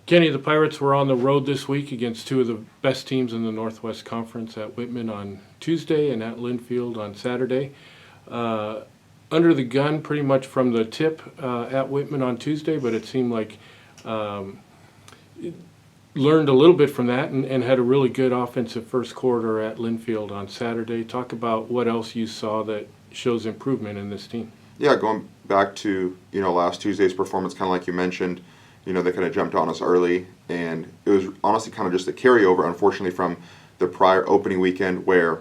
Kenny, the Pirates were on the road this week against two of the best teams in the Northwest Conference at Whitman on Tuesday and at Linfield on Saturday. Uh, Under the gun pretty much from the tip at Whitman on Tuesday, but it seemed like um, learned a little bit from that and had a really good offensive first quarter at Linfield on Saturday. Talk about what else you saw that shows improvement in this team. Yeah, going back to last Tuesday's performance, kind of like you mentioned, they kind of jumped on us early, and it was honestly kind of just a carryover, unfortunately, from the prior opening weekend where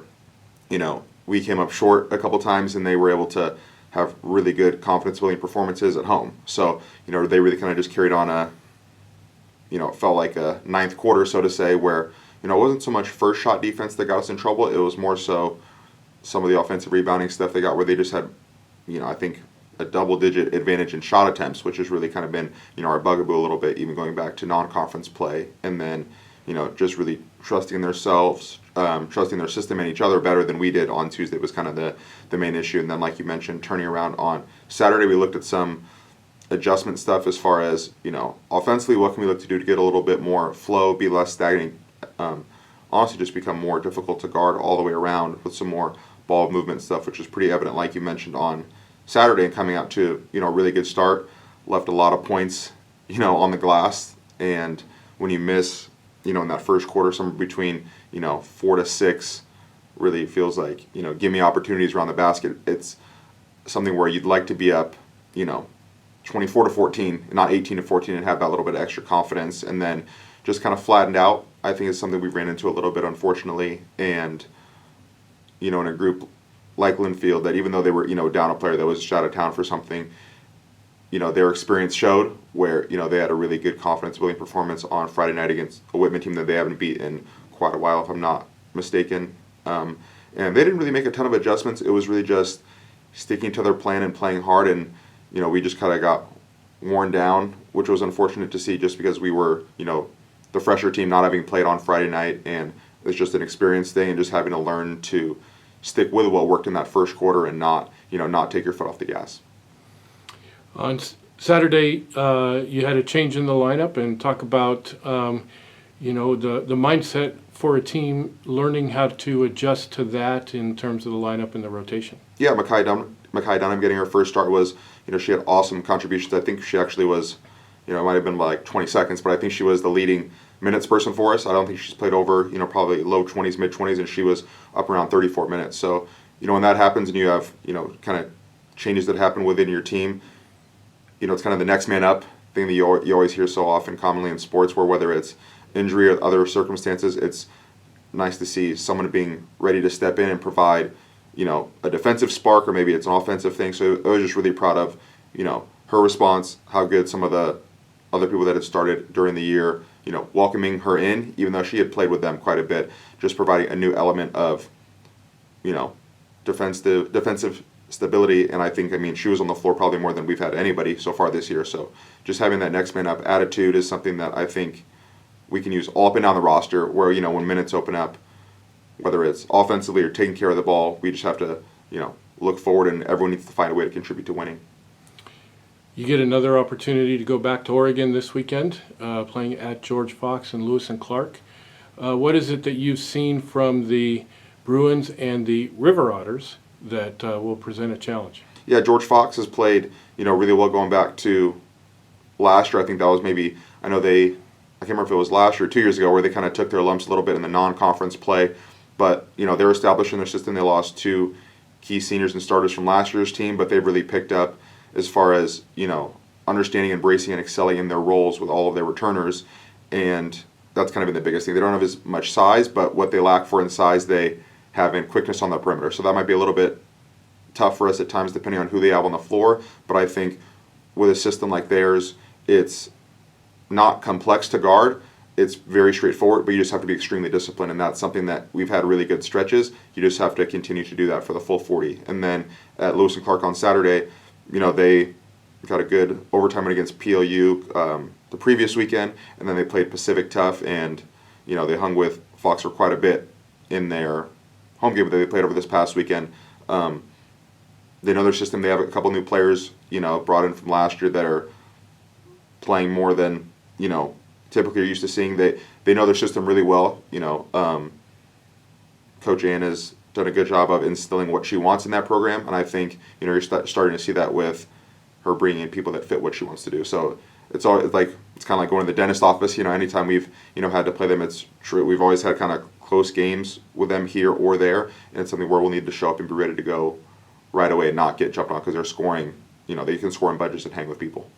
we came up short a couple times, and they were able to have really good confidence-building performances at home. So they really kind of just carried on it felt like a ninth quarter, so to say, where it wasn't so much first shot defense that got us in trouble. It was more so some of the offensive rebounding stuff they got where they just had I think a double-digit advantage in shot attempts, which has really kind of been, our bugaboo a little bit, even going back to non-conference play, and then, just really trusting themselves, trusting their system and each other better than we did on Tuesday was kind of the main issue. And then, like you mentioned, turning around on Saturday, we looked at some adjustment stuff as far as, offensively, what can we look to do to get a little bit more flow, be less stagnant, honestly just become more difficult to guard all the way around with some more ball movement stuff, which is pretty evident, like you mentioned, on Saturday, and coming out to a really good start. Left a lot of points on the glass, and when you miss in that first quarter somewhere between 4 to 6, really feels like give me opportunities around the basket. It's something where you'd like to be up 24 to 14, not 18 to 14, and have that little bit of extra confidence, and then just kind of flattened out. I think it's something we ran into a little bit, unfortunately, and in a group like Linfield, that even though they were, down a player that was just out of town for something, their experience showed where, they had a really good confidence-building performance on Friday night against a Whitman team that they haven't beat in quite a while, if I'm not mistaken. And they didn't really make a ton of adjustments. It was really just sticking to their plan and playing hard, and, we just kind of got worn down, which was unfortunate to see just because we were, the fresher team not having played on Friday night, and it's just an experience thing and just having to learn to stick with what worked in that first quarter and not take your foot off the gas. On Saturday, you had a change in the lineup, and talk about the mindset for a team learning how to adjust to that in terms of the lineup and the rotation. Yeah, Makai Dunham getting her first start was, she had awesome contributions. I think she actually was, it might have been like 20 seconds, but I think she was the leading minutes person for us. I don't think she's played over, probably low 20s, mid 20s, and she was up around 34 minutes. So, when that happens and you have, kind of changes that happen within your team, it's kind of the next man up thing that you always hear so often commonly in sports, where whether it's injury or other circumstances, it's nice to see someone being ready to step in and provide, a defensive spark, or maybe it's an offensive thing. So I was just really proud of, her response, how good some of the other people that had started during the year, welcoming her in, even though she had played with them quite a bit, just providing a new element of, defensive stability. And I think, she was on the floor probably more than we've had anybody so far this year. So just having that next man up attitude is something that I think we can use all up and down the roster, where, when minutes open up, whether it's offensively or taking care of the ball, we just have to, look forward, and everyone needs to find a way to contribute to winning. You get another opportunity to go back to Oregon this weekend, playing at George Fox and Lewis and Clark. What is it that you've seen from the Bruins and the River Otters that will present a challenge? Yeah, George Fox has played, really well going back to last year. I think that was maybe, I can't remember if it was last year or 2 years ago, where they kind of took their lumps a little bit in the non-conference play. But, they're established in their system. They lost 2 key seniors and starters from last year's team, but they've really picked up as far as, understanding, embracing, and excelling in their roles with all of their returners. And that's kind of been the biggest thing. They don't have as much size, but what they lack for in size, they have in quickness on the perimeter. So that might be a little bit tough for us at times, depending on who they have on the floor. But I think with a system like theirs, it's not complex to guard. It's very straightforward, but you just have to be extremely disciplined, and that's something that we've had really good stretches. You just have to continue to do that for the full 40. And then at Lewis and Clark on Saturday, they got a good overtime against PLU the previous weekend, and then they played Pacific tough, and they hung with Fox for quite a bit in their home game that they played over this past weekend. They know their system. They have a couple new players, brought in from last year that are playing more than, typically are used to seeing. They know their system really well. You know, Coach Ann has done a good job of instilling what she wants in that program, and I think, you know, you're starting to see that with her bringing in people that fit what she wants to do. So it's all like, it's kind of like going to the dentist office. You know, anytime we've, you know, had to play them, it's true. We've always had kind of close games with them here or there, and it's something where we'll need to show up and be ready to go right away and not get jumped on because they're scoring. You know, they can score in budgets and hang with people.